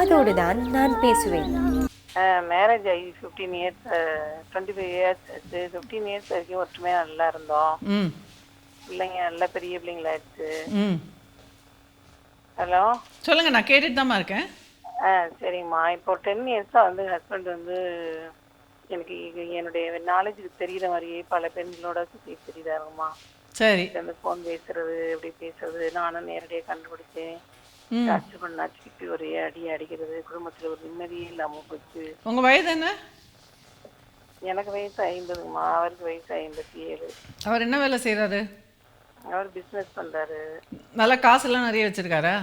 காதோடு தான் நான் பேசுவேன். மேரேஜ் ஆகி 15 இயர்ஸ் 25 இயர்ஸ் ஆச்சு. 15 இயர்ஸ் வரைக்கும் ஒற்றுமையா நல்லா இருந்தோம். ம் பிள்ளைங்க நல்ல பெரிய பிள்ளைங்களாச்சு. ம் ஹலோ. சொல்லுங்கள், நான் கேட்டுட்டு தாம்மா இருக்கேன். சரிங்கம்மா. இப்போ 10 இயர்ஸாக வந்து ஹஸ்பண்ட் வந்து எனக்கு என்னுடைய நாலேஜுக்கு தெரிகிற மாதிரியே பல பெண்களோட சுற்றி தெரியுதாங்கம்மா. சரி. அந்த ஃபோன் பேசுறது எப்படி பேசுறது நானும் நேரடியாக கண்டுபிடிச்சேன். ம் டார்ச்சர் பண்ணா திருப்பி ஒரே அடி அடிக்கிறது, குடும்பத்தில் ஒரு நிம்மதியே இல்லாமல் போச்சு. உங்கள் வயது என்ன? எனக்கு வயசு 50ங்கம்மா, அவருக்கு வயசு 57. அவர் என்ன வேலை செய்கிறாரு? அவர் பிஸ்னஸ் பண்ணுறாரு. நல்லா காசெல்லாம் நிறைய வச்சுருக்காரா?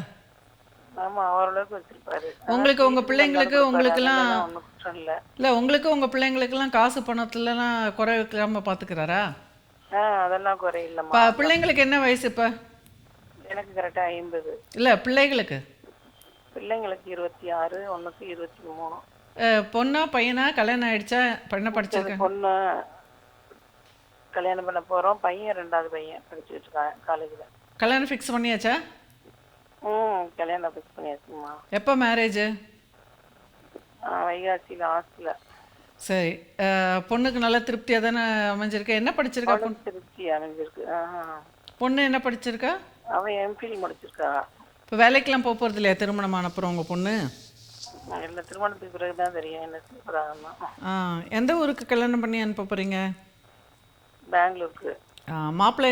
ஆமாம், ஓரளவுக்கு வச்சிருப்பாரு. உங்களுக்கு உங்கள் பிள்ளைங்களுக்கு உங்களுக்கெல்லாம் ஒன்றும் குற்றம் இல்லை. இல்லை, உங்களுக்கு உங்கள் பிள்ளைங்களுக்கெல்லாம் காசு பணத்துலலாம் குறை வைக்காமல் பார்த்துக்கிறாரா? அதெல்லாம் குறையில்லம்மா. பிள்ளைங்களுக்கு என்ன வயசு இப்போ? எனக்கு கரெக்டாக 50. இல்லை, பிள்ளைகளுக்கு. பிள்ளைங்களுக்கு 26, ஒன்றுக்கு 23. பொண்ணா பையனா? கல்யாணம் ஆயிடுச்சா? என்ன படிச்சிருக்கேன்? பொண்ணு கல்யாணம் பண்ண போகிறோம். பையன் 2வது பையன் படிச்சுட்டு இருக்கான் காலேஜில். கல்யாணம் ஃபிக்ஸ் பண்ணியாச்சா? கல்யாணம் ஃபிக்ஸ் பண்ணியாச்சுங்கம்மா. எப்போ மேரேஜு? வைகாசி லாஸ்ட்டில். சரி. பொண்ணுக்கு நல்ல திருப்தியாக தானே அமைஞ்சிருக்கா? என்ன படிச்சிருக்கா பொண்ணு? திருப்தி அமைஞ்சிருக்கு. பொண்ணு என்ன படிச்சிருக்கா? அவன் எம்ஃபில் முடிச்சிருக்கா. இப்போ வேலைக்கெல்லாம் போக போகிறது இல்லையா திருமணம் ஆனப்புறம் உங்கள் பொண்ணு? இல்லை, திருமணத்துக்கு பிறகு தான் தெரியும் என்ன செய்யறாங்கன்னா. எந்த ஊருக்கு கல்யாணம் பண்ணி அனுப்ப போகிறீங்க? பெங்களூருக்கு. மாப்பிள்ளை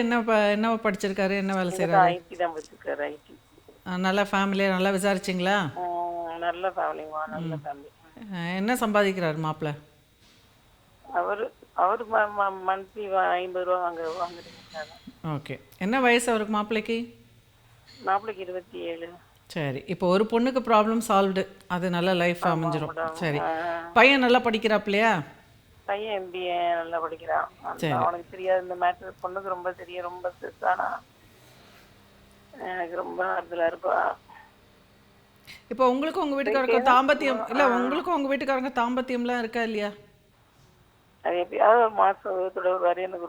என்ன படிச்சிருக்காரு? என்ன வேலை செய்கிறாரு? ஐடி தான் படிச்சிருக்காரு. ஐடி. நல்ல ஃபேமிலியாக நல்லா விசாரிச்சிங்களா? நல்ல ஃபேமிலிமா, நல்ல ஃபேமிலி. என்ன சம்பாதிக்கிறாரு மாப்பிள்ளை? அவர் மந்த்லி 50 ரூபா வாங்குறீங்க. ஓகே. என்ன வயசு அவருக்கு மாப்பிள்ளைக்கு? மாப்பிள்ளைக்கு 27. சரி. இப்போ ஒரு பொண்ணுக்கு ப்ராப்ளம் சால்வ்டு, அது நல்ல லைஃப் அமைஞ்சிரும். சரி. பையன் நல்லா படிக்கிறாப்லையா? பையன் MBA நல்லா படிக்கிறான். அவனுக்கு தெரியாது இந்த மேட்டர். பொண்ணுக்கு ரொம்ப தெரியும். ரொம்ப ஸ்ட்ரெஸ் ஆனா எனக்கு ரொம்ப ஆறுதலா இருப்பா. இப்போ உங்களுக்கும் உங்கள் வீட்டுக்காரங்க தாம்பத்தியம் இல்லை, உங்களுக்கும் உங்கள் வீட்டுக்காரங்க தாம்பத்தியம்லாம் இருக்கா இல்லையா? அது எப்பயாவது ஒரு மாதத்தோட ஒரு வாரம் எனக்கு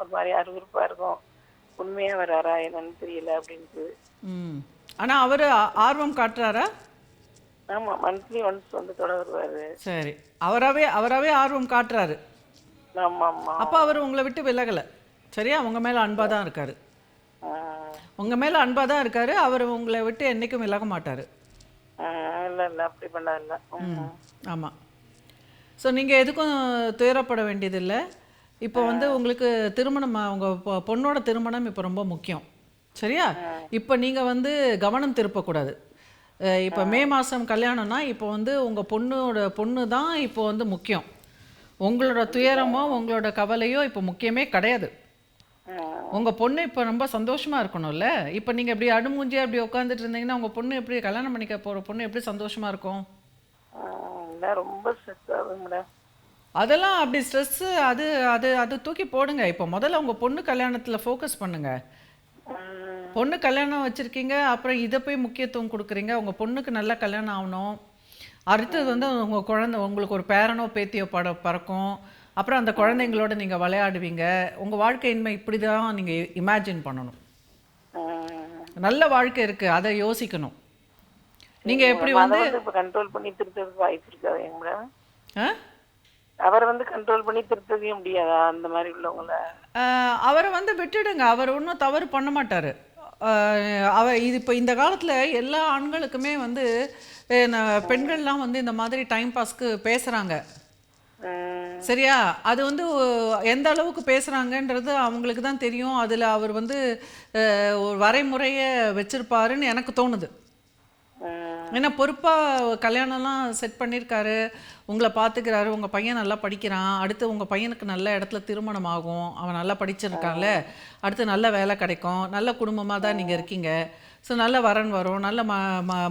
ஒரு மாதிரி அருவருப்பாக இருக்கும். உண்மையாக வராரா என்னன்னு தெரியல அப்படின்ட்டு. ஆனால் அவர் ஆர்வம் காட்டுறாரா? ஆமாம், மந்த்லி ஒன்ஸ் வந்து தொட வருவார். சரி. அவராகவே ஆர்வம் காட்டுறாரு. ஆமாம் ஆமாம். அப்போ அவர் உங்களை விட்டு விலகலை, சரியா? உங்கள் மேலே அன்பாக தான் இருக்கார். உங்கள் மேலே அன்பாக தான் இருக்கார். அவர் உங்களை விட்டு என்றைக்கும் விலக மாட்டார். இல்லை இல்லை, அப்படி பண்ணல. ஆமாம். ஸோ நீங்கள் எதுக்கும் துயரப்பட வேண்டியதில்லை. இப்போ வந்து உங்களுக்கு திருமணம், உங்கள் பொண்ணோட திருமணம் இப்போ ரொம்ப முக்கியம், சரியா? இப்போ நீங்கள் வந்து கவனம் திருப்பக்கூடாது. இப்போ மே மாதம் கல்யாணம்னா இப்போ வந்து உங்கள் பொண்ணு தான் இப்போ வந்து முக்கியம். உங்களோட துயரமோ உங்களோட கவலையோ இப்போ முக்கியமே கிடையாது. உங்கள் பொண்ணு இப்போ ரொம்ப சந்தோஷமாக இருக்கணும்ல. இப்போ நீங்கள் இப்படி அடுமூஞ்சியாக அப்படி உட்காந்துட்டு இருந்தீங்கன்னா உங்கள் பொண்ணு எப்படி, கல்யாணம் பண்ணிக்க போகிற பொண்ணு எப்படி சந்தோஷமாக இருக்கும்? ரொம்ப ஸ்ட்ரெஸ் ஆகுது மேடம். அதெல்லாம் அப்படி ஸ்ட்ரெஸ்ஸு அது அது அது தூக்கி போடுங்க. இப்போ முதல்ல உங்கள் பொண்ணு கல்யாணத்தில் ஃபோக்கஸ் பண்ணுங்கள். பொண்ணு கல்யாணம் வச்சுருக்கீங்க, அப்புறம் இதை போய் முக்கியத்துவம் கொடுக்குறீங்க. உங்கள் பொண்ணுக்கு நல்லா கல்யாணம் ஆகணும். அடுத்தது வந்து உங்கள் குழந்தை, உங்களுக்கு ஒரு பேரனோ பேத்தியோ பறக்கும். அப்புறம் அந்த குழந்தைங்களோட நீங்கள் விளையாடுவீங்க. உங்கள் வாழ்க்கையின்மை இப்படி தான் நீங்கள் இமேஜின் பண்ணணும். நல்ல வாழ்க்கை இருக்குது, அதை யோசிக்கணும். நீங்கள் எப்படி வந்து கண்ட்ரோல் பண்ணி திருத்ததுக்கு வாய்ப்பு இருக்காது மேடம்? அவரை வந்து கண்ட்ரோல் பண்ணி திருத்தவே முடியாதா அந்த மாதிரி உள்ளவங்கள? அவரை வந்து விட்டுடுங்க. அவர் ஒன்றும் தவறு பண்ண மாட்டார். இது இப்போ இந்த காலத்தில் எல்லா ஆண்களுக்குமே வந்து பெண்கள்லாம் வந்து இந்த மாதிரி டைம் பாஸ்க்கு பேசுகிறாங்க, சரியா? அது வந்து எந்த அளவுக்கு பேசுகிறாங்கன்றது அவங்களுக்கு தான் தெரியும். அதில் அவர் வந்து ஒரு வரைமுறையை வச்சுருப்பாருன்னு எனக்கு தோணுது. ஏன்னா பொறுப்பாக கல்யாணம்லாம் செட் பண்ணியிருக்காரு, உங்களை பார்த்துக்கிறாரு, உங்கள் பையன் நல்லா படிக்கிறான், அடுத்து உங்கள் பையனுக்கு நல்ல இடத்துல திருமணம் ஆகும், அவன் நல்லா படிச்சிருக்கான்ல, அடுத்து நல்ல வேலை கிடைக்கும், நல்ல குடும்பமாக தான் நீங்கள் இருக்கீங்க. ஸோ நல்ல வரன் வரும், நல்ல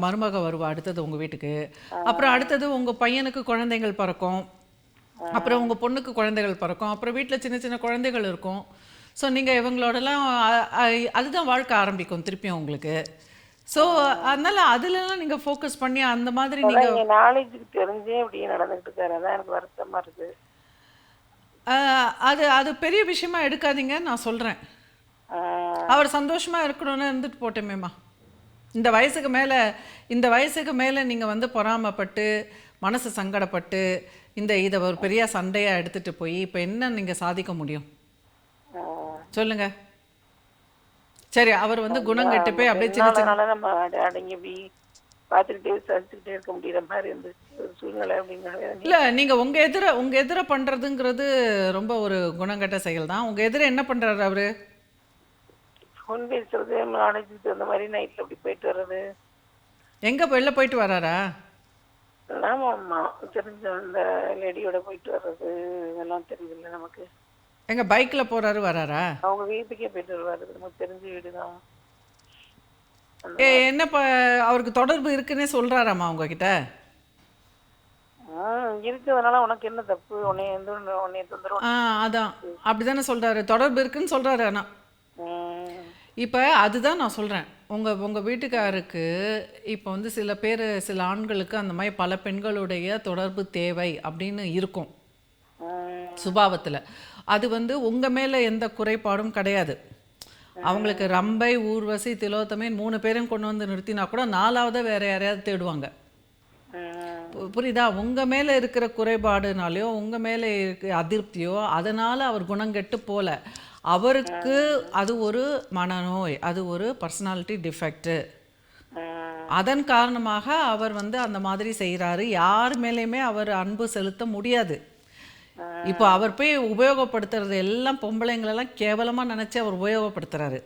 மருமக வருவா அடுத்தது உங்கள் வீட்டுக்கு. அப்புறம் அடுத்தது உங்கள் பையனுக்கு குழந்தைகள் பிறக்கும், அப்புறம் உங்கள் பொண்ணுக்கு குழந்தைகள் பிறக்கும், அப்புறம் வீட்டில் சின்ன சின்ன குழந்தைகள் இருக்கும். ஸோ நீங்கள் இவங்களோடலாம் அதுதான் வாழ்க்கை ஆரம்பிக்கும் திருப்பியும் உங்களுக்கு. ஸோ அதனால் அதுலலாம் நீங்கள் ஃபோக்கஸ் பண்ணி அந்த மாதிரி நீங்கள் நாலேஜுக்கு தெரிஞ்சே அப்படியே நடந்துக்கிட்டு இருக்காரு. அதான் எனக்கு வருத்தமாக இருக்குது. அது பெரிய விஷயமா எடுக்காதீங்க, நான் சொல்கிறேன். அவர் சந்தோஷமாக இருக்கணும்னு இருந்துட்டு போட்டோமேம்மா. இந்த வயசுக்கு மேலே நீங்கள் வந்து பொறாமைப்பட்டு மனசு சங்கடப்பட்டு இதை ஒரு பெரிய சண்டையாக எடுத்துகிட்டு போய் இப்போ என்ன நீங்கள் சாதிக்க முடியும் சொல்லுங்க? சரி, அவர் வந்து குணம் கெட்டு போய் அப்படியே சின்ன சின்ன அதனால நம்ம அடங்கி போய் பார்த்துக்கிட்டே சரிச்சுக்கிட்டே இருக்க முடியிற மாதிரி இருந்துச்சு ஒரு சூழ்நிலை அப்படிங்கிறது. இல்லை, நீங்கள் உங்கள் எதிர பண்ணுறதுங்கிறது ரொம்ப ஒரு குணங்கெட்ட செயல் தான். உங்கள் எதிர என்ன பண்ணுறாரு அவர்? ஃபோன் பேசுறது, நாலேஜுக்கு தகுந்த மாதிரி நைட்டில் அப்படி போயிட்டு வர்றது. எங்கே வெளில போயிட்டு வராரா? ஆமாம்மா, தெரிஞ்ச அந்த லேடியோட போயிட்டு வர்றது இதெல்லாம் தெரியுதுல்ல நமக்கு. எங்கே பைக்கில் போகிறாரு வராரா? அவங்க வீட்டுக்கே போயிட்டு வருவாரு, நமக்கு தெரிஞ்ச வீடு தான். என்னப்பா அவருக்கு தொடர்பு இருக்குன்னே சொல்கிறாராம்மா உங்ககிட்ட? இருக்கிறதுனால உனக்கு என்ன தப்பு, உன்னைய தொந்தரவு. அதான் அப்படி தானே சொல்கிறாரு, தொடர்பு இருக்குன்னு சொல்கிறாரு. ஆனால் இப்போ அதுதான் நான் சொல்கிறேன், உங்கள் வீட்டுக்காருக்கு இப்போ வந்து சில ஆண்களுக்கு அந்த மாதிரி பல பெண்களுடைய தொடர்பு தேவை அப்படின்னு இருக்கும் சுபாவத்தில். அது வந்து உங்கள் மேலே எந்த குறைபாடும் கிடையாது. அவங்களுக்கு ரம்பை, ஊர்வசி, திலோத்தமை 3 பேரும் கொண்டு வந்து நிறுத்தினா கூட 4ஆவது வேறு யாரையாவது தேடுவாங்க. புரியுதா? உங்கள் மேலே இருக்கிற குறைபாடுனாலையோ உங்கள் மேலே இருக்கிற அதிருப்தியோ அதனால் அவர் குணங்கெட்டு போல. அவருக்கு அது ஒரு மனநோய், அது ஒரு பர்சனாலிட்டி டிஃபெக்ட்டு. அதன் காரணமாக அவர் வந்து அந்த மாதிரி செய்கிறாரு. யார் மேலேயுமே அவர் அன்பு செலுத்த முடியாது. இப்போ அவர் போய் உபயோகப்படுத்துறது எல்லாம் பொம்பளைங்களெல்லாம் கேவலமாக நினச்சி அவர் உபயோகப்படுத்துகிறாரு.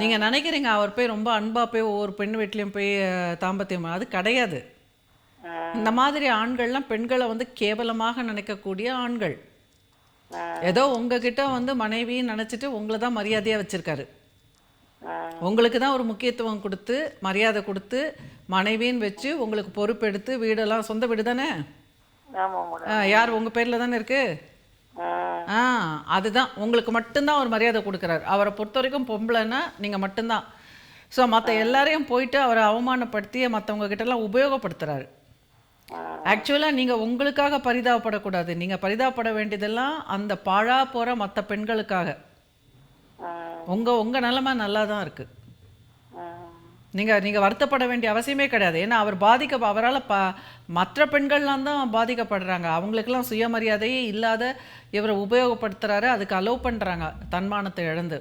நீங்கள் நினைக்கிறீங்க அவர் போய் ரொம்ப அன்பாக போய் ஒவ்வொரு பெண் வீட்லேயும் போய் தாம்பத்தியம், அது கிடையாது. இந்த மாதிரி ஆண்கள்லாம் பெண்களை வந்து கேவலமாக நினைக்கக்கூடிய ஆண்கள். ஏதோ உங்ககிட்ட வந்து மனைவின்னு நினச்சிட்டு உங்களை தான் மரியாதையாக வச்சுருக்காரு. உங்களுக்கு தான் ஒரு முக்கியத்துவம் கொடுத்து மரியாதை கொடுத்து மனைவின்னு வச்சு உங்களுக்கு பொறுப்பெடுத்து வீடெல்லாம் சொந்த வீடு தானே? யார் உங்கள் பேரில் தானே இருக்குது? அதுதான் உங்களுக்கு மட்டும்தான் அவர் மரியாதை கொடுக்குறாரு. அவரை பொறுத்த வரைக்கும் பொம்பளைன்னா நீங்கள் மட்டும்தான். ஸோ மற்ற எல்லாரையும் போயிட்டு அவரை அவமானப்படுத்தி மற்றவங்க கிட்டலாம் உபயோகப்படுத்துகிறாரு. ஆக்சுவலாக நீங்கள் உங்களுக்காக பரிதாபப்படக்கூடாது. நீங்கள் பரிதாபப்பட வேண்டியதெல்லாம் அந்த பாழா போகிற மற்ற பெண்களுக்காக. உங்கள் நிலைமை நல்லா தான் இருக்குது. நீங்கள் வருத்தப்பட வேண்டிய அவசியமே கிடையாது. ஏன்னா அவரால் மற்ற பெண்கள்லாம் தான் பாதிக்கப்படுறாங்க. அவங்களுக்கெல்லாம் சுயமரியாதையே இல்லாத இவரை உபயோகப்படுத்துகிறாரு, அதுக்கு அலோவ் பண்ணுறாங்க தன்மானத்தை இழந்து.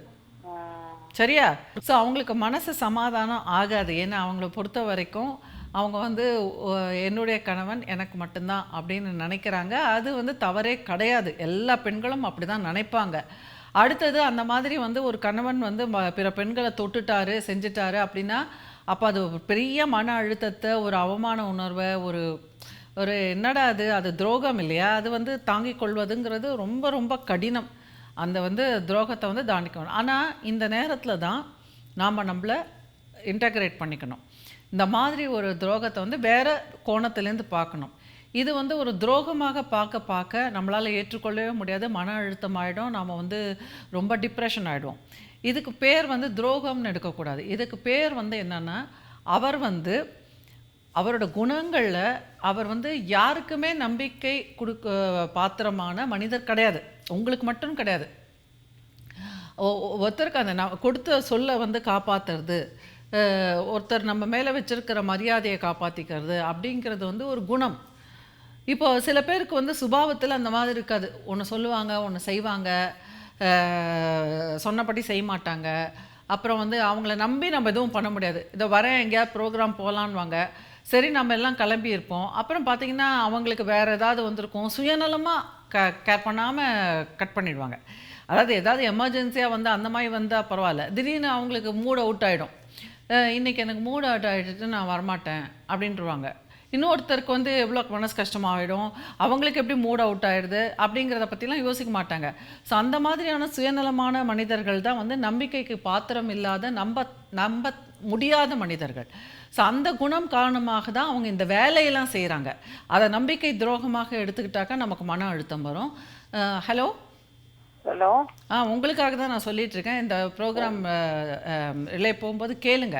சரியா? ஸோ அவங்களுக்கு மனசு சமாதானம் ஆகாது. ஏன்னா அவங்கள பொறுத்த வரைக்கும் அவங்க வந்து என்னுடைய கணவன் எனக்கு மட்டும்தான் அப்படின்னு நினைக்கிறாங்க. அது வந்து தவறே கிடையாது. எல்லா பெண்களும் அப்படி தான் நினைப்பாங்க. அடுத்தது அந்த மாதிரி வந்து ஒரு கணவன் வந்து பிற பெண்களை தொட்டுட்டாரு செஞ்சிட்டாரு அப்படின்னா அப்போ அது பெரிய மன அழுத்தத்தை, ஒரு அவமான உணர்வை, ஒரு என்னடா அது துரோகம் இல்லையா? அது வந்து தாங்கிக் கொள்வதுங்கிறது ரொம்ப ரொம்ப கடினம். அந்த வந்து துரோகத்தை வந்து தாண்டிக்கணும். ஆனால் இந்த நேரத்தில் தான் நாம் நம்மளை இன்டகிரேட் பண்ணிக்கணும். இந்த மாதிரி ஒரு துரோகத்தை வந்து வேறு கோணத்துலேருந்து பார்க்கணும். இது வந்து ஒரு துரோகமாக பார்க்க நம்மளால் ஏற்றுக்கொள்ளவே முடியாது. மன அழுத்தம் ஆகிடும், நாம் வந்து ரொம்ப டிப்ரெஷன் ஆகிடுவோம். இதுக்கு பேர் வந்து துரோகம்னு எடுக்கக்கூடாது. இதுக்கு பேர் வந்து என்னென்னா, அவர் வந்து அவரோட குணங்களில் அவர் வந்து யாருக்குமே நம்பிக்கை பாத்திரமான மனிதர் கிடையாது. உங்களுக்கு மட்டும் கிடையாது. ஒருத்தருக்கு அந்த கொடுத்த சொல்லை வந்து காப்பாற்றுறது, ஒருத்தர் நம்ம மேலே வச்சுருக்கிற மரியாதையை காப்பாற்றிக்கிறது அப்படிங்கிறது வந்து ஒரு குணம். இப்போ சில பேருக்கு வந்து சுபாவத்தில் அந்த மாதிரி இருக்காது. ஒன்று சொல்லுவாங்க, ஒன்று செய்வாங்க, சொன்னபடி செய்ய மாட்டாங்க. அப்புறம் வந்து அவங்கள நம்பி நம்ம எதுவும் பண்ண முடியாது. இதை வரேன் எங்கேயாவது ப்ரோக்ராம் போகலான்வாங்க. சரி, நம்ம எல்லாம் கிளம்பியிருப்போம். அப்புறம் பார்த்திங்கன்னா அவங்களுக்கு வேறு ஏதாவது வந்திருக்கும், சுயநலமாக கேர் பண்ணாமல் கட் பண்ணிடுவாங்க. அதாவது ஏதாவது எமர்ஜென்சியாக வந்து அந்த மாதிரி வந்தால் பரவாயில்ல, திடீர்னு அவங்களுக்கு மூட் அவுட் ஆகிடும். இன்றைக்கி எனக்கு மூட் அவுட் ஆகிட்டு நான் வரமாட்டேன் அப்படின்ட்டுருவாங்க. இன்னொருத்தருக்கு வந்து எவ்வளோ மனசு கஷ்டமாகிடும், அவங்களுக்கு எப்படி மூட் அவுட் ஆகிடுது அப்படிங்கிறத பற்றிலாம் யோசிக்க மாட்டாங்க. ஸோ அந்த மாதிரியான சுயநலமான மனிதர்கள் தான் வந்து நம்பிக்கைக்கு பாத்திரம் இல்லாத, நம்ப முடியாத மனிதர்கள். ஸோ அந்த குணம் காரணமாக தான் அவங்க இந்த வேலையெல்லாம் செய்கிறாங்க. அதை நம்பிக்கை துரோகமாக எடுத்துக்கிட்டாக்கா நமக்கு மன அழுத்தம் வரும். ஹலோ ஹலோ, உங்களுக்காக தான் நான் சொல்லிகிட்ருக்கேன். இந்த ப்ரோக்ராம் ரிலே போகும்போது கேளுங்க.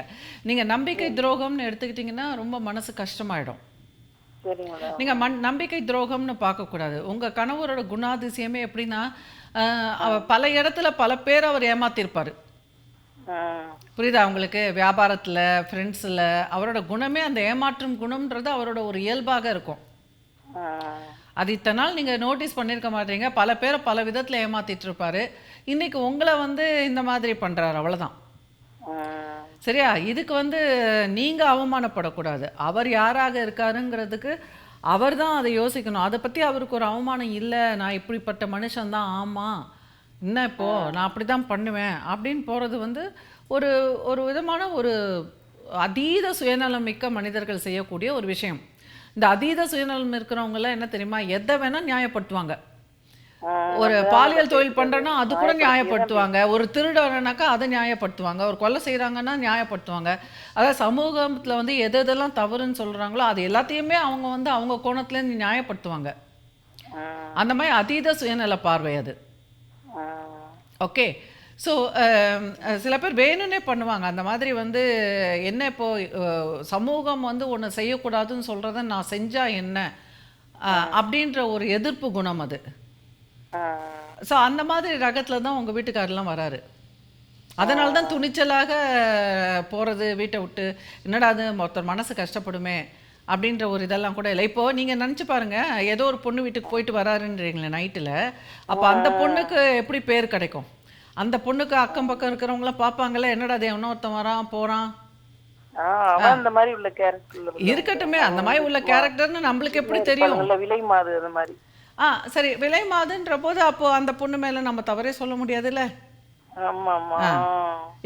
நீங்கள் நம்பிக்கை துரோகம்னு எடுத்துக்கிட்டிங்கன்னா ரொம்ப மனசு கஷ்டமாயிடும். நீங்கள் நம்பிக்கை துரோகம்னு பார்க்கக்கூடாது. உங்கள் கணவரோட குணாதிசயமே எப்படின்னா, பல இடத்துல பல பேர் அவர் ஏமாத்திருப்பார். ம். புரியுதா உங்களுக்கு? வியாபாரத்தில், ஃப்ரெண்ட்ஸில் அவரோட குணமே அந்த ஏமாற்றும் குணம்ன்றது அவரோட ஒரு இயல்பாக இருக்கும். ம். அது இத்தனை நாள் நீங்கள் நோட்டீஸ் பண்ணியிருக்க மாட்டீங்க. பல பேரை பல விதத்தில் ஏமாத்திட்டு இருப்பாரு. இன்னைக்கு உங்களை வந்து இந்த மாதிரி பண்ணுறாரு, அவ்வளோதான். ம். சரியா? இதுக்கு வந்து நீங்கள் அவமானப்படக்கூடாது. அவர் யாராக இருக்காருங்கிறதுக்கு அவர் தான் அதை யோசிக்கணும். அதை பற்றி அவருக்கு ஒரு அவமானம் இல்லை, நான் இப்படிப்பட்ட மனுஷன்தான், ஆமாம் என்ன இப்போது நான் அப்படி தான் பண்ணுவேன் அப்படின்னு போகிறது வந்து ஒரு ஒரு விதமான ஒரு அதீத சுயநலம் மிக்க மனிதர்கள் செய்யக்கூடிய ஒரு விஷயம். இந்த அதீத சுயநலம் இருக்கிறவங்கலாம் என்ன தெரியுமா, எதை வேணால் நியாயப்படுத்துவாங்க. ஒரு பாலியல் தொழில் பண்ணுறேன்னா அது கூட நியாயப்படுத்துவாங்க. ஒரு திருடனாக்கா அதை நியாயப்படுத்துவாங்க. ஒரு கொலை செய்கிறாங்கன்னா நியாயப்படுத்துவாங்க. அதாவது சமூகத்தில் வந்து எது எதெல்லாம் தவறுன்னு சொல்கிறாங்களோ அது எல்லாத்தையுமே அவங்க வந்து அவங்க கோணத்துலேருந்து நியாயப்படுத்துவாங்க. அந்த மாதிரி அதீத சுயநல பார்வை அது. ஓகே. ஸோ சில பேர் வேணும்னே பண்ணுவாங்க அந்த மாதிரி வந்து. என்ன இப்போது சமூகம் வந்து ஒன்று செய்யக்கூடாதுன்னு சொல்கிறத நான் செஞ்சால் என்ன அப்படின்ற ஒரு எதிர்ப்பு குணம் அது. ஸோ அந்த மாதிரி ரகத்தில் தான் உங்கள் வீட்டுக்காரெலாம் வராரு. அதனால தான் துணிச்சலாக போகிறது, வீட்டை விட்டு. என்னடா அது ஒருத்தர் மனசு கஷ்டப்படுமே அப்படின்ற ஒரு இதெல்லாம் கூட இல்லை. இப்போது நீங்கள் நினச்சி பாருங்கள், ஏதோ ஒரு பொண்ணு வீட்டுக்கு போயிட்டு வராருன்றீங்களே நைட்டில், அப்போ அந்த பொண்ணுக்கு எப்படி பேர் கிடைக்கும்? அந்த பொண்ணுக்கு அக்கம் பக்கம் இருக்கிறவங்களாம் பார்ப்பாங்கல்ல, என்னடா அது இன்னொருத்தன் வரான் போகிறான். அந்த மாதிரி உள்ள கேரக்டர் இருக்கட்டுமே, அந்த மாதிரி உள்ள கேரக்டர்னு நம்மளுக்கு எப்படி தெரியும்? விலை மாது அந்த மாதிரி. சரி, விலை மாதுன்ற போது அப்போ அந்த பொண்ணு மேலே நம்ம தவறே சொல்ல முடியாதுல்ல.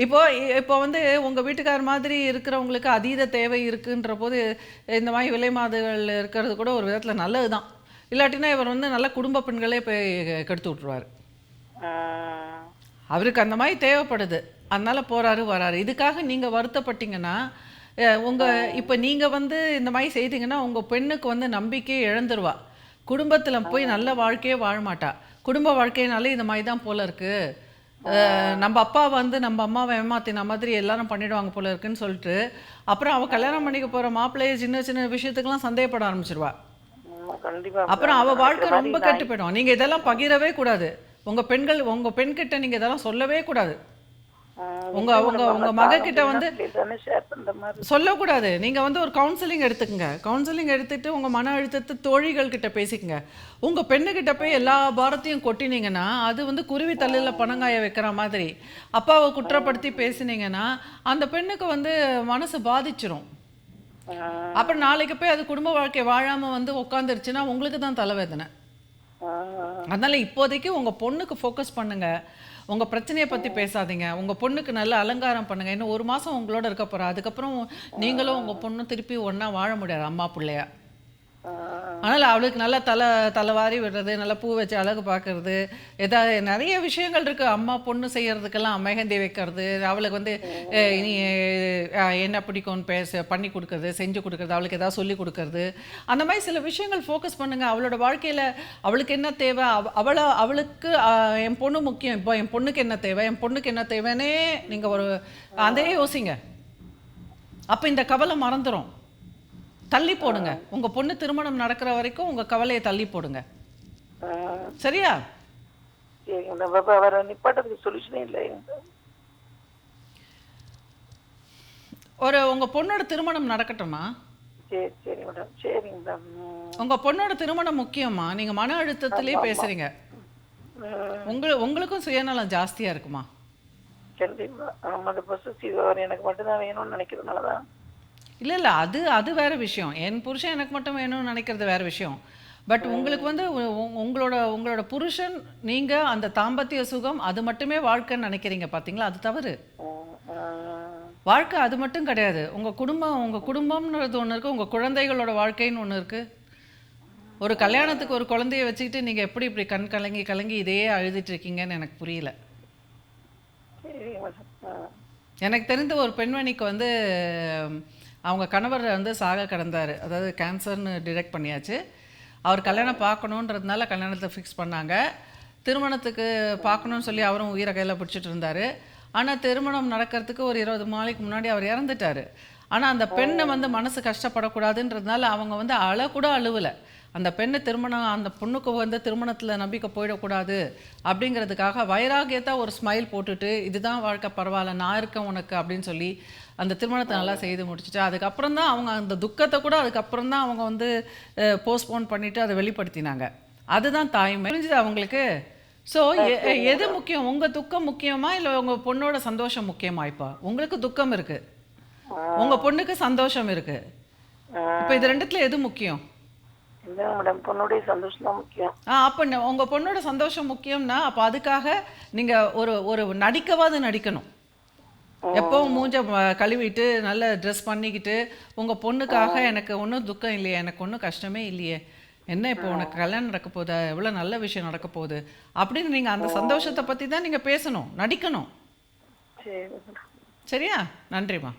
இப்போ வந்து உங்கள் வீட்டுக்கார மாதிரி இருக்கிறவங்களுக்கு அதீத தேவை இருக்குன்ற போது இந்த மாதிரி விலை மாதுகள் இருக்கிறது கூட ஒரு விதத்தில் நல்லது தான். இல்லாட்டினா இவர் வந்து நல்ல குடும்ப பெண்களே போய் கெடுத்து விட்ருவார். அவருக்கு அந்த மாதிரி தேவைப்படுது, அதனால போகிறாரு வராரு. இதுக்காக நீங்கள் வருத்தப்பட்டீங்கன்னா இப்போ நீங்கள் வந்து இந்த மாதிரி செய்தீங்கன்னா உங்கள் பெண்ணுக்கு வந்து நம்பிக்கையை இழந்துருவா. குடும்பத்தில் போய் நல்ல வாழ்க்கையே வாழ மாட்டா. குடும்ப வாழ்க்கையினாலே இந்த மாதிரி தான் போல இருக்குது, நம்ம அப்பா வந்து நம்ம அம்மாவை ஏமாத்தின மாதிரி எல்லாரும் பண்ணிடுவாங்க போல இருக்குன்னு சொல்லிட்டு அப்புறம் அவள் கல்யாணம் பண்ணிக்க போகிற மாப்பிள்ளைய சின்ன சின்ன விஷயத்துக்கெல்லாம் சந்தேகப்பட ஆரம்பிச்சிருவா. அப்புறம் அவள் வாழ்க்கை ரொம்ப கெட்டு போயிடும். நீங்கள் இதெல்லாம் பகிரவே கூடாது. உங்கள் பெண்கிட்ட நீங்கள் இதெல்லாம் சொல்லவே கூடாது. உங்க மகக்கிட்ட வந்து சொல்லக்கூடாது. நீங்கள் வந்து ஒரு கவுன்சிலிங் எடுத்துக்கங்க. கவுன்சிலிங் எடுத்துட்டு உங்கள் மன அழுத்தத்தை தோழிகள் கிட்ட பேசிக்கங்க. உங்கள் பெண்ணுக்கிட்ட போய் எல்லா பாரத்தையும் கொட்டினீங்கன்னா அது வந்து குருவி தள்ளில் பணங்காய வைக்கிற மாதிரி அப்பாவை குற்றப்படுத்தி பேசினீங்கன்னா அந்த பெண்ணுக்கு வந்து மனசு பாதிச்சிரும். அப்புறம் நாளைக்கு போய் அது குடும்ப வாழ்க்கை வாழாமல் வந்து உட்காந்துருச்சுன்னா உங்களுக்கு தான் தலைவேதனை. அதனால இப்போதைக்கு உங்கள் பொண்ணுக்கு ஃபோக்கஸ் பண்ணுங்க. உங்கள் பிரச்சனையை பற்றி பேசாதீங்க. உங்கள் பொண்ணுக்கு நல்ல அலங்காரம் பண்ணுங்கள். இன்னும் 1 மாதம் உங்களோட இருக்க போகிறா. அதுக்கப்புறம் நீங்களும் உங்கள் பொண்ணும் திருப்பி ஒன்றா வாழ முடியாது அம்மா பிள்ளையா. அதனால் அவளுக்கு நல்லா தலைவாரி விடுறது, நல்லா பூ வச்சு அழகு பார்க்கறது, ஏதாவது நிறைய விஷயங்கள் இருக்குது அம்மா பொண்ணு செய்கிறதுக்கெல்லாம். மெஹந்தி வைக்கிறது, அவளுக்கு வந்து இனி என்ன பிடிக்கும்னு பண்ணி கொடுக்கறது, செஞ்சு கொடுக்கறது, அவளுக்கு ஏதாவது சொல்லி கொடுக்கறது, அந்த மாதிரி சில விஷயங்கள் ஃபோக்கஸ் பண்ணுங்கள். அவளோட வாழ்க்கையில் அவளுக்கு என்ன தேவை, அவளுக்கு என் பொண்ணு முக்கியம், இப்போ என் பொண்ணுக்கு என்ன தேவை, என் பொண்ணுக்கு என்ன தேவைன்னே நீங்கள் ஒரு அதே யோசிங்க. அப்போ இந்த கவலை மறந்துடும். தள்ளி போடுங்க. உங்கள் பொண்ணு திருமணம் நடக்கிற வரைக்கும் உங்கள் கவலையை தள்ளி போடுங்க. சரியா? உங்கள் பொண்ணோட திருமணம் நடக்கட்டுமா? உங்கள் பொண்ணோட திருமணம் முக்கியமா? நீங்கள் மன அழுத்தத்திலே பேசுகிறீங்க. உங்களுக்கும் சுயநலம் ஜாஸ்தியாக இருக்குமா? எனக்கு மட்டும்தான் வேணும்னு நினைக்கிறதுனாலதான். இல்லை அது வேறு விஷயம். என் புருஷன் எனக்கு மட்டும் வேணும்னு நினைக்கிறது வேறு விஷயம். பட் உங்களுக்கு வந்து உங்களோட புருஷன், நீங்கள் அந்த தாம்பத்திய சுகம் அது மட்டுமே வாழ்க்கைன்னு நினைக்கிறீங்க பார்த்தீங்களா? அது தவறு. வாழ்க்கை அது மட்டும் கிடையாது. உங்கள் குடும்பம்ன்றது ஒன்று இருக்குது, உங்கள் குழந்தைகளோட வாழ்க்கைன்னு ஒன்று இருக்குது. ஒரு கல்யாணத்துக்கு ஒரு குழந்தைய வச்சுக்கிட்டு நீங்கள் எப்படி இப்படி கண் கலங்கி இதையே அழுதுட்டு இருக்கீங்கன்னு எனக்கு புரியல. எனக்கு தெரிந்த ஒரு பெண்மணிக்கு வந்து அவங்க கணவர் வந்து சாக கிடந்தார். அதாவது கேன்சர்னு டிடெக்ட் பண்ணியாச்சு. அவர் கல்யாணம் பார்க்கணுன்றதுனால கல்யாணத்தை ஃபிக்ஸ் பண்ணாங்க. திருமணத்துக்கு பார்க்கணுன்னு சொல்லி அவரும் உயிரை கையில் பிடிச்சிட்டு இருந்தார். ஆனால் திருமணம் நடக்கிறதுக்கு ஒரு 20 நாளைக்கு முன்னாடி அவர் இறந்துட்டார். ஆனால் அந்த பெண்ணை வந்து மனசு கஷ்டப்படக்கூடாதுன்றதுனால அவங்க வந்து அழக்கூட அழுவலை. அந்த பெண்ணு திருமணம் அந்த பொண்ணுக்கு வந்து திருமணத்தில் நம்பிக்கை போயிடக்கூடாது அப்படிங்கிறதுக்காக வைராகியத்தை ஒரு ஸ்மைல் போட்டுட்டு இதுதான் வாழ்க்கை பரவாயில்ல நான் இருக்கேன் உனக்கு அப்படின்னு சொல்லி அந்த திருமணத்தை நல்லா செய்து முடிச்சுட்டு அதுக்கப்புறம் தான் அவங்க அந்த துக்கத்தை கூட அதுக்கப்புறம் தான் அவங்க வந்து போஸ்ட்போன் பண்ணிட்டு அதை வெளிப்படுத்தினாங்க. அதுதான் தாய்மை. புரிஞ்சுது அவங்களுக்கு? ஸோ எது முக்கியம்? உங்கள் துக்கம் முக்கியமா இல்லை உங்கள் பொண்ணோட சந்தோஷம் முக்கியமா? இப்போ உங்களுக்கு துக்கம் இருக்கு, உங்கள் பொண்ணுக்கு சந்தோஷம் இருக்கு, இப்போ இது ரெண்டுத்துல எது முக்கியம்? இல்லை மேடம், பொண்ணுடைய சந்தோஷம் தான் முக்கியம். அப்போ உங்கள் பொண்ணோட சந்தோஷம் முக்கியம்னா அப்போ அதுக்காக நீங்கள் ஒரு நடிக்கவாது நடிக்கணும். எப்பவும் மூஞ்ச கழுவிட்டு நல்ல ட்ரெஸ் பண்ணிக்கிட்டு உங்கள் பொண்ணுக்காக எனக்கு ஒன்றும் துக்கம் இல்லையே, எனக்கு ஒன்றும் கஷ்டமே இல்லையே, என்ன இப்போ உனக்கு கல்யாணம் நடக்க போகுதா, எவ்வளோ நல்ல விஷயம் நடக்க போகுது அப்படின்னு நீங்கள் அந்த சந்தோஷத்தை பற்றி தான் நீங்கள் பேசணும், நடிக்கணும். சரி. சரியா? நன்றிம்மா.